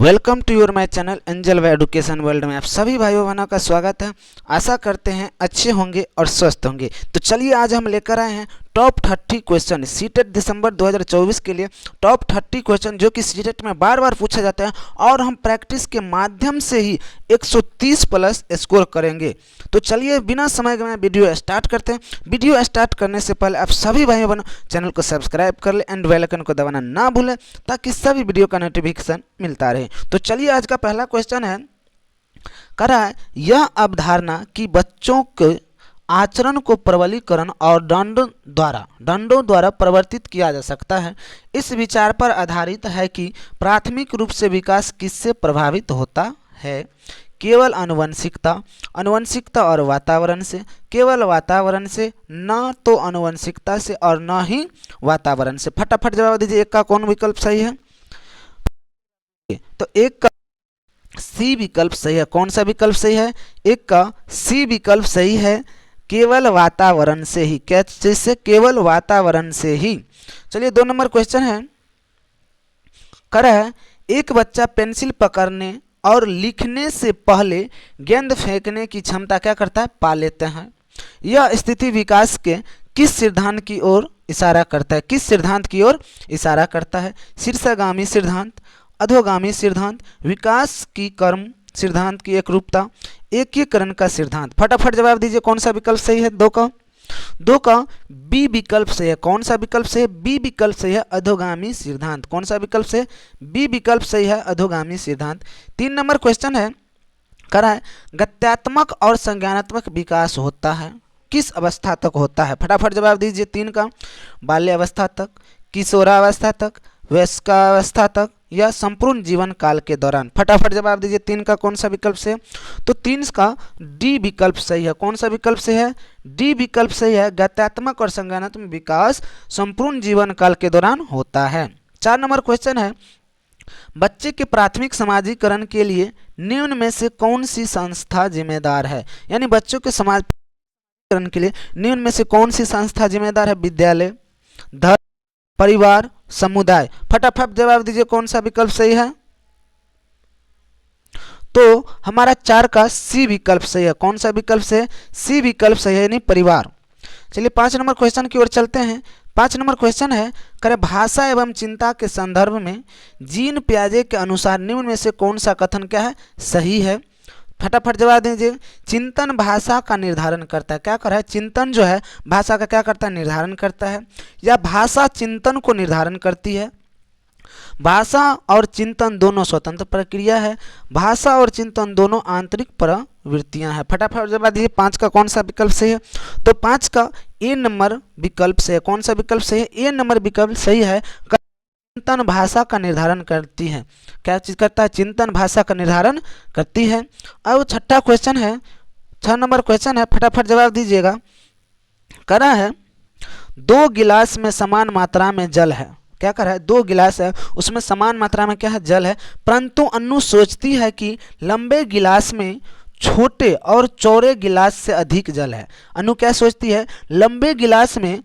Welcome to your my channel Angel व Education World में आप सभी भाइयों बहनों का स्वागत है। आशा करते हैं अच्छे होंगे और स्वस्थ होंगे। तो चलिए आज हम लेकर आए हैं टॉप 30 क्वेश्चन सीटेट दिसंबर 2024 के लिए। टॉप 30 क्वेश्चन जो कि सीटेट में बार बार पूछा जाता है और हम प्रैक्टिस के माध्यम से ही 130 प्लस स्कोर करेंगे। तो चलिए बिना समय गंवाए वीडियो स्टार्ट करते हैं। वीडियो स्टार्ट करने से पहले आप सभी भाइयों बहनों चैनल को सब्सक्राइब कर ले एंड बेल आइकन को दबाना ना भूलें ताकि सभी वीडियो का नोटिफिकेशन मिलता रहे। तो चलिए आज का पहला क्वेश्चन है, कह रहा है यह अवधारणा कि बच्चों के आचरण को प्रबलीकरण और दंडों द्वारा परिवर्तित किया जा सकता है, इस विचार पर आधारित है कि प्राथमिक रूप से विकास किससे प्रभावित होता है। केवल अनुवंशिकता और वातावरण से, केवल वातावरण से, न तो अनुवंशिकता से और न ही वातावरण से। फटाफट जवाब दीजिए, एक का कौन विकल्प सही है। तो एक का सी विकल्प सही है। कौन सा विकल्प सही है? एक का सी विकल्प सही है, केवल वातावरण से ही। क्या चीज से? केवल वातावरण से ही। चलिए 2 नंबर क्वेश्चन है, कर है एक बच्चा पेंसिल पकड़ने और लिखने से पहले गेंद फेंकने की क्षमता क्या करता है? पा लेते हैं। यह स्थिति विकास के किस सिद्धांत की ओर इशारा करता है? किस सिद्धांत की ओर इशारा करता है? शीर्षगामी सिद्धांत, अधोगामी सिद्धांत, विकास की क्रम सिद्धांत की एकरूपता, एकीकरण का सिद्धांत। फटाफट जवाब दीजिए कौन सा विकल्प सही है। दो का बी विकल्प सही है। कौन सा विकल्प सही है? बी विकल्प सही है, अधोगामी सिद्धांत। कौन सा विकल्प सही है? बी विकल्प सही है, अधोगामी सिद्धांत। 3 नंबर क्वेश्चन है, करा है गत्यात्मक और संज्ञानात्मक विकास होता है किस अवस्था तक होता है? फटाफट जवाब दीजिए। 3 का बाल्यावस्था तक, किशोरावस्था तक, वयस्कावस्था तक या संपूर्ण जीवन काल के दौरान। फटाफट जवाब दीजिए 3 का कौन सा विकल्प से है। तो 3 का डी विकल्प सही है। कौन सा विकल्प से है? डी विकल्प सही है, गत्यात्मक और संज्ञानात्मक विकास संपूर्ण जीवन काल के दौरान होता है। 4 नंबर क्वेश्चन है, बच्चे के प्राथमिक समाजीकरण के लिए निम्न में से कौन सी संस्था जिम्मेदार है? यानी बच्चों के समाजीकरण के लिए निम्न में से कौन सी संस्था जिम्मेदार है? विद्यालय, धर्म, परिवार, समुदाय। फटाफट जवाब दीजिए कौन सा विकल्प सही है। तो हमारा 4 का सी विकल्प सही है। कौन सा विकल्प से? सी विकल्प सही है, यानी परिवार। चलिए 5 नंबर क्वेश्चन की ओर चलते हैं। 5 नंबर क्वेश्चन है, करे भाषा एवं चिंता के संदर्भ में जीन पियाजे के अनुसार निम्न में से कौन सा कथन क्या है? सही है। फटाफट जवाब दीजिए। चिंतन भाषा का निर्धारण करता है। क्या कर रहा है? चिंतन जो है भाषा का क्या करता है? निर्धारण करता है, या भाषा चिंतन को निर्धारण करती है। भाषा और चिंतन दोनों स्वतंत्र प्रक्रिया है। भाषा और चिंतन दोनों आंतरिक प्रवृत्तियां हैं। फटाफट जवाब दीजिए 5 का कौन सा विकल्प सही है। तो 5 का ए नंबर विकल्प से है। कौन सा विकल्प सही है? ए नंबर विकल्प सही है। चिंतन भाषा का निर्धारण करती है। क्या चीज करता है? चिंतन भाषा का निर्धारण करती है। अब 6ठा क्वेश्चन है, 6 नंबर क्वेश्चन है, फटाफट जवाब दीजिएगा। करा है 2 गिलास में समान मात्रा में जल है। क्या कर रहा है? 2 गिलास है, उसमें समान मात्रा में क्या है? जल है, परंतु अनु सोचती है कि लंबे गिलास में छोटे और चौड़े गिलास से अधिक जल है। अनु क्या सोचती है? लंबे गिलास में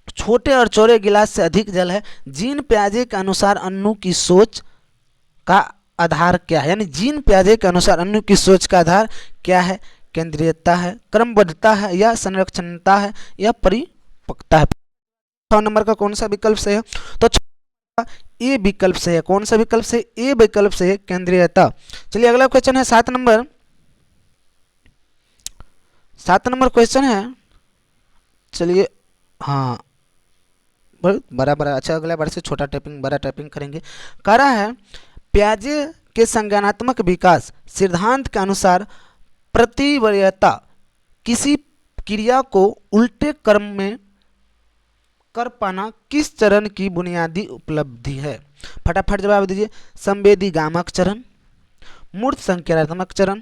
छोटे और चौड़े गिलास से अधिक जल है। जीन पियाजे के अनुसार अनु की सोच का आधार क्या है? यानी जीन पियाजे के अनुसार अनु की सोच का आधार क्या है? केंद्रीयता है, क्रमबद्धता है, या संरक्षणता है, या परिपक्वता है। 6 नंबर का कौन सा विकल्प से है? तो ए विकल्प से है। कौन सा विकल्प से? ए विकल्प से है, केंद्रीयता। चलिए अगला क्वेश्चन है 7 नंबर। 7 नंबर क्वेश्चन है, चलिए हाँ बड़ा अच्छा, अगला बार से छोटा टाइपिंग बड़ा टाइपिंग करेंगे। कह रहा है पियाजे के संज्ञानात्मक विकास सिद्धांत के अनुसार प्रतिवर्यता किसी क्रिया को उल्टे क्रम में कर पाना किस चरण की बुनियादी उपलब्धि है? फटाफट जवाब दीजिए। संवेदीगामक चरण, मूर्त संक्रियात्मक चरण,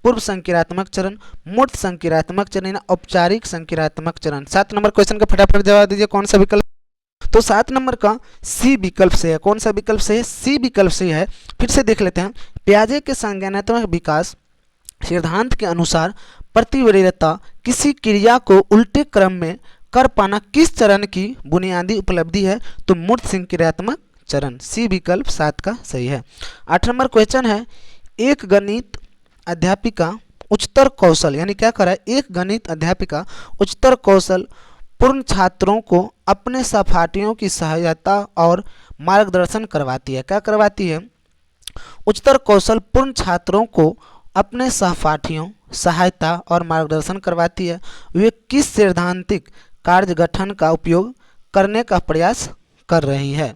पूर्व संक्रियात्मक चरण, मूर्त संक्रियात्मक चरण, औपचारिक संक्रियात्मक चरण। 7 नंबर क्वेश्चन का फटाफट जवाब दीजिए कौन सा विकल्प। तो 7 नंबर का सी विकल्प से है। कौन सा विकल्प से है? सी विकल्प से है। फिर से देख लेते हैं। पियाजे के संज्ञानात्मक विकास सिद्धांत के अनुसार प्रतिवर्यता किसी क्रिया को उल्टे क्रम में कर पाना किस चरण की बुनियादी उपलब्धि है? तो मूर्त संक्रियात्मक चरण, सी विकल्प 7 का सही है। 8 नंबर क्वेश्चन है, एक गणित अध्यापिका उच्चतर कौशल, यानी क्या करा है, एक गणित अध्यापिका उच्चतर कौशल पूर्ण छात्रों को अपने सहपाठियों की सहायता और मार्गदर्शन करवाती है। क्या करवाती है? उच्चतर कौशल पूर्ण छात्रों को अपने सहपाठियों सहायता और मार्गदर्शन करवाती है। वे किस सैद्धांतिक कार्य गठन का उपयोग करने का प्रयास कर रही है?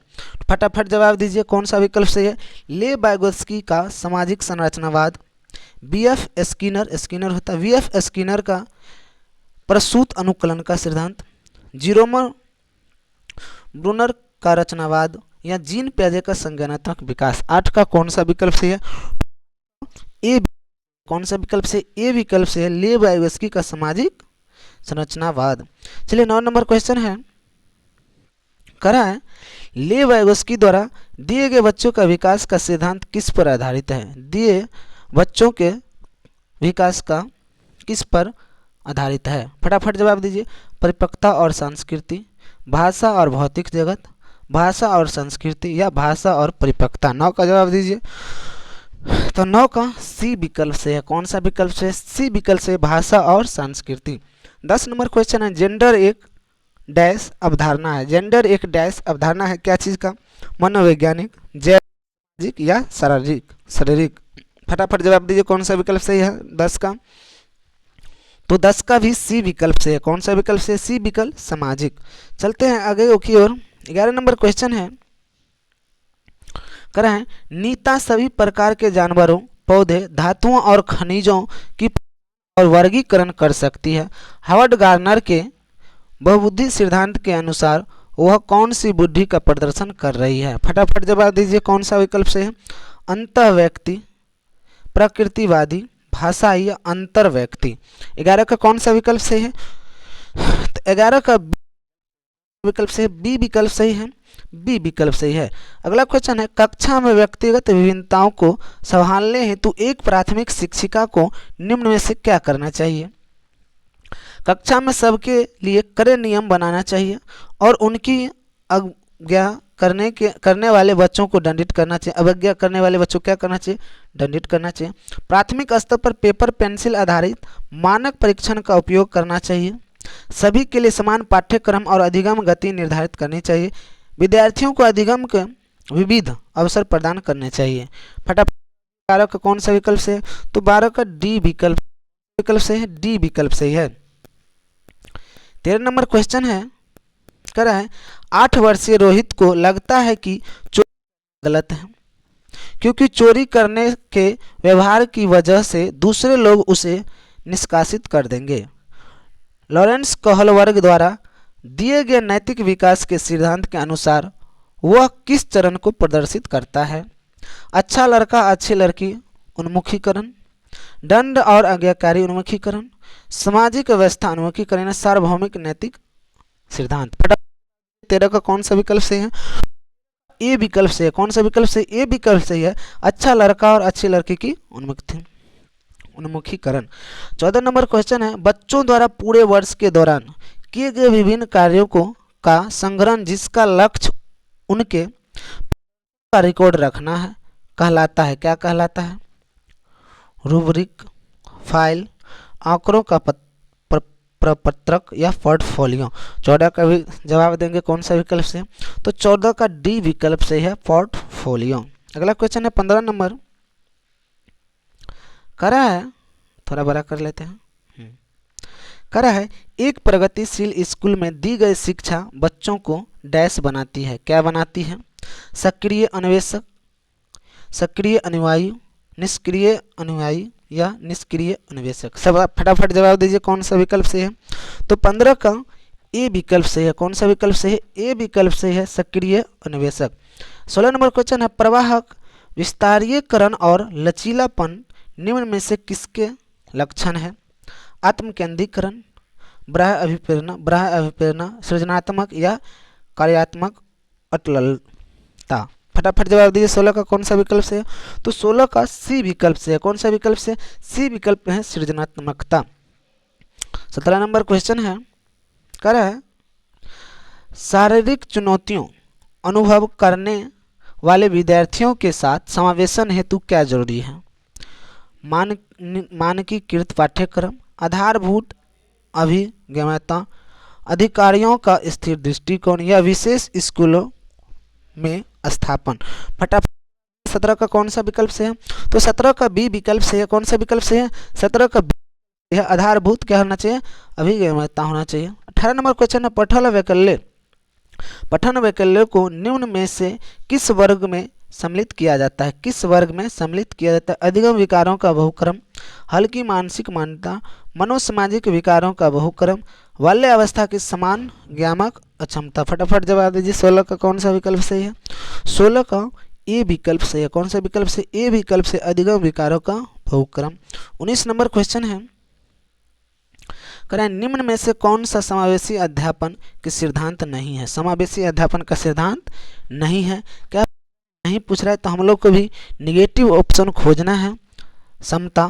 फटाफट जवाब दीजिए, कौन सा विकल्प सही है? ले वाइगोत्स्की का सामाजिक संरचनावाद, बीएफ स्किनर, स्किनर होता है वीएफ स्किनर का प्रसूत अनुकलन का सिद्धांत, जीरोमर ब्रूनर का रचनावाद, या जीन पियाजे का संज्ञानात्मक विकास। 8 का कौन सा विकल्प सही है? ए। कौन सा विकल्प से? ए विकल्प से है ले वाइगोत्स्की का सामाजिक संरचनावाद। चलिए 9 नंबर क्वेश्चन है, करा है, ले वाइगोत्स्की द्वारा दिए गए बच्चों का विकास का सिद्धांत किस पर आधारित है? दिए बच्चों के विकास का किस पर आधारित है? फटाफट जवाब दीजिए। परिपक्वता और संस्कृति, भाषा और भौतिक जगत, भाषा और संस्कृति, या भाषा और परिपक्वता। 9 का जवाब दीजिए। तो 9 का सी विकल्प से है। कौन सा विकल्प से? सी विकल्प से, भाषा और संस्कृति। 10 नंबर क्वेश्चन है, जेंडर एक डैश अवधारणा है। जेंडर एक डैश अवधारणा है, क्या चीज़ का? मनोवैज्ञानिक, जैविक, या शारीरिक। फटाफट जवाब दीजिए, कौन सा विकल्प सही है 10 का? तो 10 का भी सी विकल्प से है। कौन सा विकल्प से? सी विकल्प, सामाजिक। चलते हैं आगे की ओर। 11 नंबर क्वेश्चन है, करा है, नीता सभी प्रकार के जानवरों, पौधे, धातुओं और खनिजों की और वर्गीकरण कर सकती है। हार्वर्ड गार्नर के बहुबुद्धि सिद्धांत के अनुसार वह कौन सी बुद्धि का प्रदर्शन कर रही है? फटाफट जवाब दीजिए, कौन सा विकल्प से है? अंतः व्यक्ति, प्रकृतिवादी, भाषा, या अंतर व्यक्ति। 11 का कौन सा विकल्प सही है? तो 11 का विकल्प से बी विकल्प सही है। बी विकल्प सही है। अगला क्वेश्चन है, कक्षा में व्यक्तिगत विभिन्नताओं को संभालने हेतु एक प्राथमिक शिक्षिका को निम्न में से क्या करना चाहिए? कक्षा में सबके लिए कड़े नियम बनाना चाहिए और उनकी अवज्ञा करने वाले बच्चों को दंडित करना चाहिए। अवज्ञा करने वाले बच्चों को क्या करना चाहिए? दंडित करना चाहिए। प्राथमिक स्तर पर पेपर पेंसिल आधारित मानक परीक्षण का उपयोग करना चाहिए। सभी के लिए समान पाठ्यक्रम और अधिगम गति निर्धारित करनी चाहिए। विद्यार्थियों को अधिगम के विविध अवसर प्रदान करने चाहिए। फटाफट 12 का कौन सा विकल्प से? तो 12 का डी विकल्प से है। डी विकल्प सही है। 13 नंबर क्वेश्चन है, करा है, 8 वर्षीय रोहित को लगता है कि चोरी गलत है क्योंकि चोरी करने के व्यवहार की वजह से दूसरे लोग उसे निष्कासित कर देंगे। लॉरेंस कहलवर्ग द्वारा दिए गए नैतिक विकास के सिद्धांत के अनुसार वह किस चरण को प्रदर्शित करता है? अच्छा लड़का अच्छी लड़की उन्मुखीकरण, दंड और आज्ञाकारी उन्मुखीकरण, सामाजिक व्यवस्था उन्मुखीकरण, सार्वभौमिक नैतिक सिद्धांत। 13 का कौन सा विकल्प से है? ए विकल्प से है। कौन सा विकल्प से? ए विकल्प से है, अच्छा लड़का और अच्छी लड़की की उन्मुखीकरण। 14 नंबर क्वेश्चन है, बच्चों द्वारा पूरे वर्ष के दौरान किए गए विभिन्न कार्यों का संग्रहण जिसका लक्ष्य उनके का रिकॉर्ड रखना है कहलाता है, क्या कहलाता है? रूब्रिक, फाइल, आंकड़ों का प्रपत्रक, या पोर्टफोलियो। 14 का भी जवाब देंगे कौन सा विकल्प से? तो 14 का डी विकल्प से है, पोर्टफोलियो। अगला क्वेश्चन है 15 नंबर, करा है, थोड़ा बड़ा कर लेते हैं। करा है, एक प्रगतिशील स्कूल में दी गई शिक्षा बच्चों को डैश बनाती है, क्या बनाती है? सक्रिय अन्वेषक, सक्रिय अनुयायी, निष्क्रिय अनुयायी, या निष्क्रिय अन्वेषक। सब फटाफट जवाब दीजिए, कौन सा विकल्प से है? तो 15 का ए विकल्प से है। कौन सा विकल्प से है? ए विकल्प से है, सक्रिय अन्वेषक। 16 नंबर क्वेश्चन है, प्रवाहक विस्तारीयकरण और लचीलापन निम्न में से किसके लक्षण है? आत्मकेंद्रीकरण, बाह्य अभिप्रेरणा, सृजनात्मक, या कार्यात्मक अटलता। फटाफट जवाब दीजिए, 16 का कौन सा विकल्प से है? तो 16 का सी विकल्प से है। कौन सा विकल्प से? सी विकल्प है, सृजनात्मकता। 17 नंबर क्वेश्चन है, कह रहा है, शारीरिक चुनौतियों अनुभव करने वाले विद्यार्थियों के साथ समावेशन हेतु क्या जरूरी है? मानकीकृत पाठ्यक्रम, आधारभूत अभिगम्यता, अधिकारियों का स्थिर दृष्टिकोण या विशेष स्कूलों में स्थापन। फटाफट 17 का कौन सा विकल्प से है? तो 17 का बी विकल्प से है। कौन सा विकल्प से है? 17 का बी है, आधारभूत क्या होना चाहिए? अभिगम्यता होना चाहिए। 18 नंबर क्वेश्चन है पठन वैकल्य। पठन वैकल्य को निम्न में से किस वर्ग में सम्मिलित किया जाता है? किस वर्ग में सम्मिलित किया जाता है? अधिगम विकारों का बहुक्रम, हल्की मानसिक मान्यता, मनोसामाजिक विकारों का बहुक्रम, बाल्य अवस्था की समान ज्ञानक अक्षमता। फटाफट जवाब दीजिए 16 का कौन सा विकल्प सही है? 16 का ए विकल्प सही है। कौन सा विकल्प से? ए विकल्प से अधिगम विकारों का बहुक्रम। 19 नंबर क्वेश्चन है करें निम्न में से कौन सा समावेशी अध्यापन के सिद्धांत नहीं है? समावेशी अध्यापन का सिद्धांत नहीं है। क्या नहीं पूछ रहा है तो हम लोग को भी निगेटिव ऑप्शन खोजना है। समता,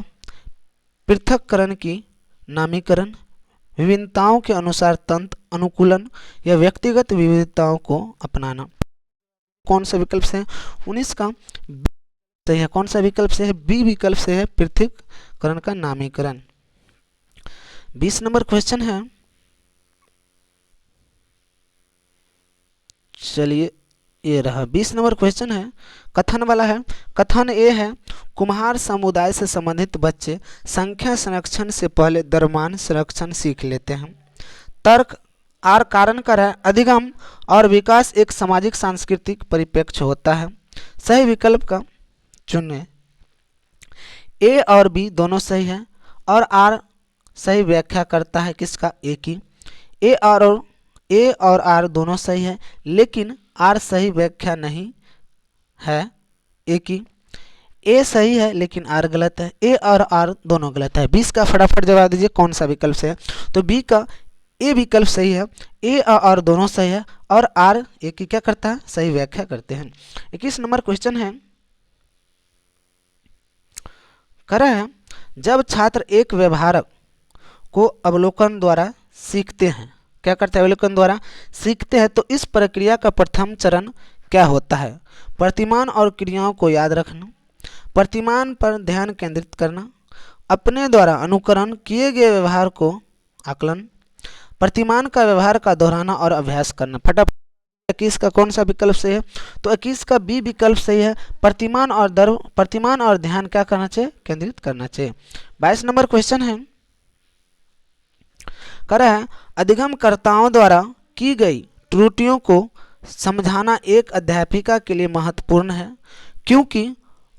पृथक्करण की नामीकरण, विभिन्नताओं के अनुसार तंत्र अनुकूलन या व्यक्तिगत विविधताओं को अपनाना। कौन सा विकल्प से है? 19 का बी सही है। कौन सा विकल्प से है? बी विकल्प से है, पृथक्करण का नामीकरण। 20 नंबर क्वेश्चन है, चलिए ये रहा 20 नंबर क्वेश्चन है, कथन वाला है। कथन ए है कुम्हार समुदाय से संबंधित बच्चे संख्या संरक्षण से पहले द्रव्यमान संरक्षण सीख लेते हैं। तर्क आर कारण कर है अधिगम और विकास एक सामाजिक सांस्कृतिक परिप्रेक्ष्य होता है। सही विकल्प का चुनें। ए और बी दोनों सही है और आर सही व्याख्या करता है किसका? ए की। ए और आर दोनों सही है लेकिन आर सही व्याख्या नहीं है ए की। ए सही है लेकिन आर गलत है। ए और आर दोनों गलत है। 20 का फटाफट जवाब दीजिए कौन सा विकल्प से है? तो बी का ए विकल्प सही है। ए और आर दोनों सही है और आर ए की क्या करता है? सही व्याख्या करते हैं। 21 नंबर क्वेश्चन है कह रहा है जब छात्र एक व्यवहारक को अवलोकन द्वारा सीखते हैं, क्या करते हैं? अवलोकन द्वारा सीखते हैं तो इस प्रक्रिया का प्रथम चरण क्या होता है? प्रतिमान और क्रियाओं को याद रखना, प्रतिमान पर ध्यान केंद्रित करना, अपने द्वारा अनुकरण किए गए व्यवहार को आकलन, प्रतिमान का व्यवहार का दोहराना और अभ्यास करना। फटाफट 21 का कौन सा विकल्प सही है? तो 21 का बी विकल्प सही है। प्रतिमान और ध्यान क्या करना चाहिए? केंद्रित करना चाहिए। 22 नंबर क्वेश्चन है कह रहा है अधिगमकर्ताओं द्वारा की गई त्रुटियों को समझाना एक अध्यापिका के लिए महत्वपूर्ण है क्योंकि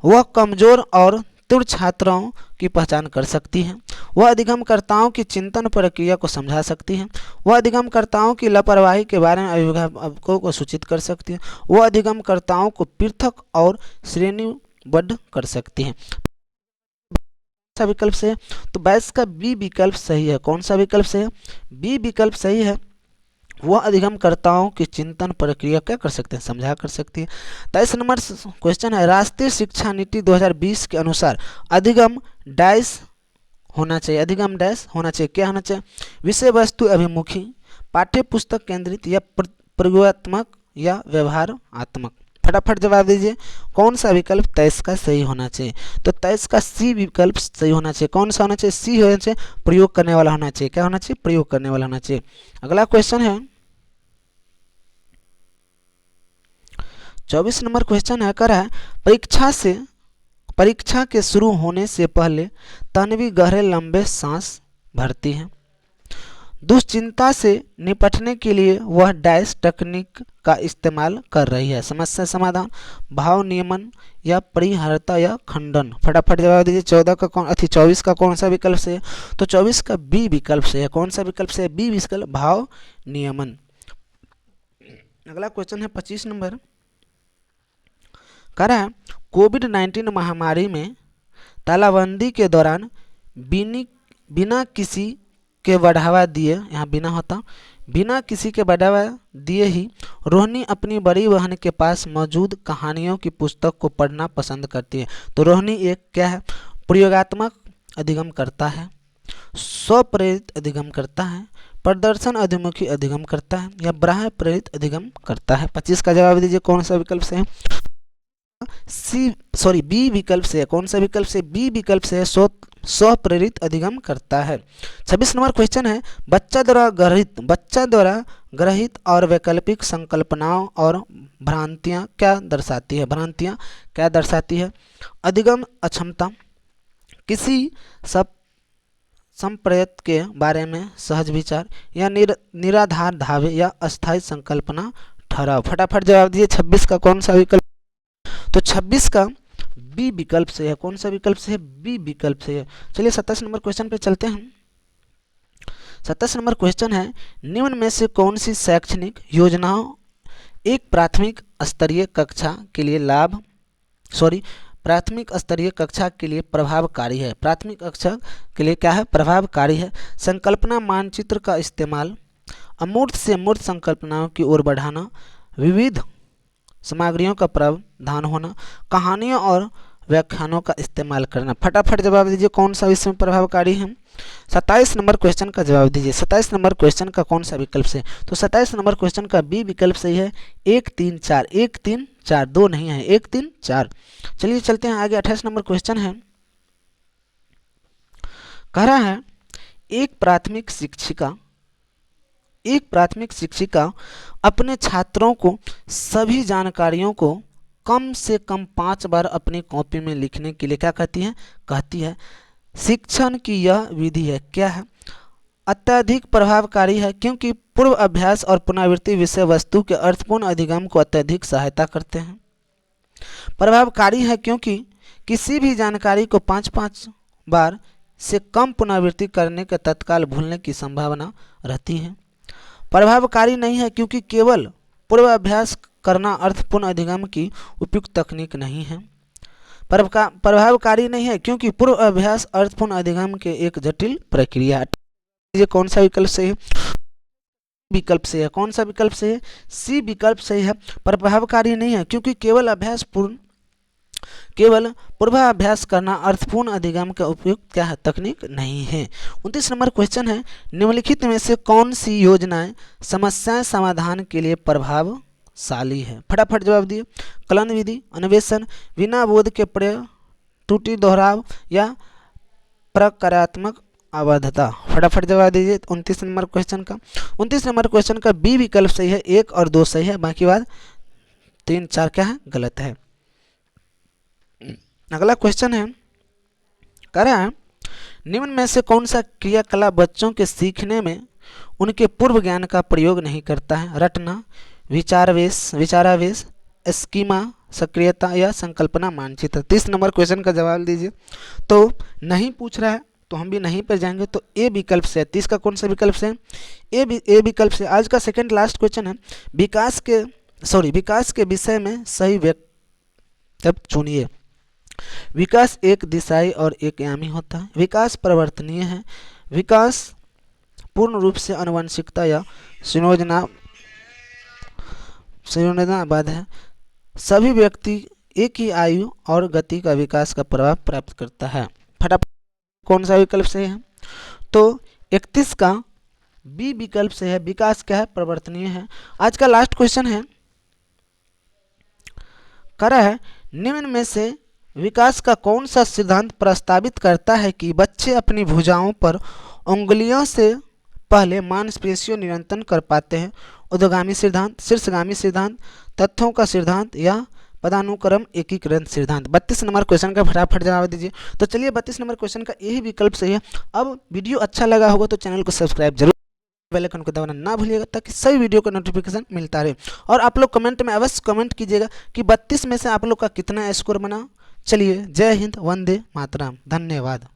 वह कमजोर और तीव्र छात्रों की पहचान कर सकती है। वह अधिगमकर्ताओं की चिंतन प्रक्रिया को समझा सकती है। वह अधिगमकर्ताओं की लापरवाही के बारे में अभिभावकों को सूचित कर सकती है। वह अधिगमकर्ताओं को पृथक और श्रेणीबद्ध कर सकती है। सा विकल्प से है? तो 22 का बी विकल्प सही है। कौन सा विकल्प से है? बी विकल्प सही है। वह अधिगमकर्ताओं की चिंतन प्रक्रिया क्या कर सकते हैं? समझा कर सकती है। 23 नंबर क्वेश्चन है राष्ट्रीय शिक्षा नीति 2020 के अनुसार अधिगम डैश होना चाहिए। अधिगम डैश होना चाहिए। क्या होना चाहिए? विषय वस्तु अभिमुखी, पाठ्य पुस्तक केंद्रित या प्रयोगात्मक या व्यवहारात्मक। फटाफट जवाब दीजिए कौन सा विकल्प 23 का सही होना चाहिए? तो 23 का सी विकल्प सही होना चाहिए। कौन सा होना चाहिए? सी होना चाहिए, प्रयोग करने वाला होना चाहिए। क्या होना चाहिए? प्रयोग करने वाला होना चाहिए। अगला क्वेश्चन है 24 नंबर क्वेश्चन है कर है परीक्षा के शुरू होने से पहले तन्वी गहरे लंबे सांस भरती है। दुश्चिंता से निपटने के लिए वह डैश तकनीक का इस्तेमाल कर रही है। समस्या समाधान, भाव नियमन या परिहारता या खंडन। फटाफट जवाब दीजिए 24 का कौन सा विकल्प से है? तो 24 का बी विकल्प से है। कौन सा विकल्प से है? बी विकल्प, भाव नियमन। अगला क्वेश्चन है 25 नंबर कह रहा है कोविड-19 महामारी में तालाबंदी के दौरान बिना किसी के बढ़ावा दिए, यहाँ बिना होता, बिना किसी के बढ़ावा दिए ही रोहिणी अपनी बड़ी बहन के पास मौजूद कहानियों की पुस्तक को पढ़ना पसंद करती है। तो रोहिणी एक क्या है? प्रयोगात्मक अधिगम करता है, स्वप्रेरित अधिगम करता है, प्रदर्शन अभिमुखी अधिगम करता है या बाह्य प्रेरित अधिगम करता है। 25 का जवाब दीजिए कौन सा विकल्प से है? बी विकल्प से है। कौन सा विकल्प से? बी विकल्प से है, स्व प्रेरित अधिगम करता है। 26 नंबर क्वेश्चन है, बच्चा द्वारा ग्रहित और वैकल्पिक संकल्पनाओं और भ्रांतियां क्या दर्शाती है? अधिगम अक्षमता, किसी सब संप्रयत के बारे में सहज विचार, या निराधार दावे, या अस्थायी संकल्पना ठहराव। फटाफट जवाब दीजिए 26 का कौन सा विकल्प? तो 26 का बी विकल्प से है। कौन सा विकल्प से है? बी विकल्प से है। चलिए 27 नंबर क्वेश्चन पे चलते हैं। 27 नंबर क्वेश्चन है, निम्न में से कौन सी शैक्षणिक योजनाओं एक प्राथमिक स्तरीय कक्षा के लिए प्रभावकारी है? प्राथमिक कक्षा के लिए क्या है? प्रभावकारी है। संकल्पना मानचित्र का इस्तेमाल, अमूर्त से मूर्त संकल्पनाओं की ओर बढ़ाना, विविध सामग्रियों का प्रावधान होना, कहानियों और व्याख्यानों का इस्तेमाल करना। फटाफट जवाब दीजिए कौन सा इसमें प्रभावकारी है? 27 नंबर क्वेश्चन का जवाब दीजिए। 27 नंबर क्वेश्चन का कौन सा विकल्प से? तो 27 नंबर क्वेश्चन का बी विकल्प सही है। 1 3 4 1 3 4, 2 नहीं है, 1 3 4। चलिए चलते हैं आगे। 28 नंबर क्वेश्चन है, कह रहा है एक प्राथमिक शिक्षिका अपने छात्रों को सभी जानकारियों को कम से कम 5 बार अपनी कॉपी में लिखने के लिए क्या कहती है? शिक्षण की यह विधि है, क्या है? अत्यधिक प्रभावकारी है, क्योंकि पूर्व अभ्यास और पुनरावृत्ति विषय वस्तु के अर्थपूर्ण अधिगम को अत्यधिक सहायता करते हैं। प्रभावकारी है क्योंकि किसी भी जानकारी को 5-5 बार से कम पुनरावृत्ति करने के तत्काल भूलने की संभावना रहती है। प्रभावकारी नहीं है क्योंकि केवल पूर्वाभ्यास करना अर्थपूर्ण अधिगम की उपयुक्त तकनीक नहीं है। प्रभावकारी नहीं है क्योंकि पूर्व अभ्यास अर्थपूर्ण अधिगम के एक जटिल प्रक्रिया है। ये कौन सा विकल्प सही है? विकल्प से है। कौन सा विकल्प से है? सी विकल्प सही है। प्रभावकारी नहीं है क्योंकि केवल पूर्वाभ्यास करना अर्थपूर्ण अधिगम का उपयुक्त क्या है? तकनीक नहीं है। 29 नंबर क्वेश्चन है, निम्नलिखित में से कौन सी योजनाएं समस्याएं समाधान के लिए प्रभावशाली है? फटाफट जवाब दिए। कलन विधि, अन्वेषण, बिना बोध के त्रुटि दोहराव, या प्रकारात्मक अवधता। फटाफट जवाब दीजिए 29 नंबर क्वेश्चन का। 29 नंबर क्वेश्चन का बी विकल्प सही है। 1 और 2 सही है, बाकी बात 3 4 क्या है? गलत है। अगला क्वेश्चन है, कह रहा है निम्न में से कौन सा क्रियाकलाप बच्चों के सीखने में उनके पूर्व ज्ञान का प्रयोग नहीं करता है? रटना, विचारावेश, स्कीमा, सक्रियता, या संकल्पना मानचित्र। 30 नंबर क्वेश्चन का जवाब दीजिए। तो नहीं पूछ रहा है तो हम भी नहीं पर जाएंगे, तो ए विकल्प से। 30 का कौन सा विकल्प से? ए विकल्प से। आज का सेकंड लास्ट क्वेश्चन है, विकास के विषय में सही विकल्प चुनिए। विकास एक दिशाई और एक यामी होता है। विकास परिवर्तनीय है। विकास पूर्ण रूप से आनुवंशिकता या संयोजनाबद्ध है। सभी व्यक्ति एक ही आयु और गति का विकास का प्रभाव प्राप्त करता है। फटाफट कौन सा विकल्प सही है? तो 31 का बी विकल्प से है। विकास क्या है? परिवर्तनीय है। आज का लास्ट क्वेश्चन है, कह रहा है निम्न में से विकास का कौन सा सिद्धांत प्रस्तावित करता है कि बच्चे अपनी भुजाओं पर उंगलियों से पहले मांसपेशियों नियंत्रण कर पाते हैं? उद्गामी सिद्धांत, शीर्षगामी सिद्धांत, तथ्यों का सिद्धांत, या पदानुक्रम एकीकरण सिद्धांत। 32 नंबर क्वेश्चन का फटाफट जवाब दीजिए। तो चलिए 32 नंबर क्वेश्चन का यही विकल्प सही है। अब वीडियो अच्छा लगा होगा तो चैनल को सब्सक्राइब जरूर, बेल आइकन को दबाना ना भूलिएगा ताकि सभी वीडियो का नोटिफिकेशन मिलता रहे। और आप लोग कमेंट में अवश्य कमेंट कीजिएगा कि 32 में से आप लोग का कितना स्कोर बना। चलिए, जय हिंद, वंदे मातरम, धन्यवाद।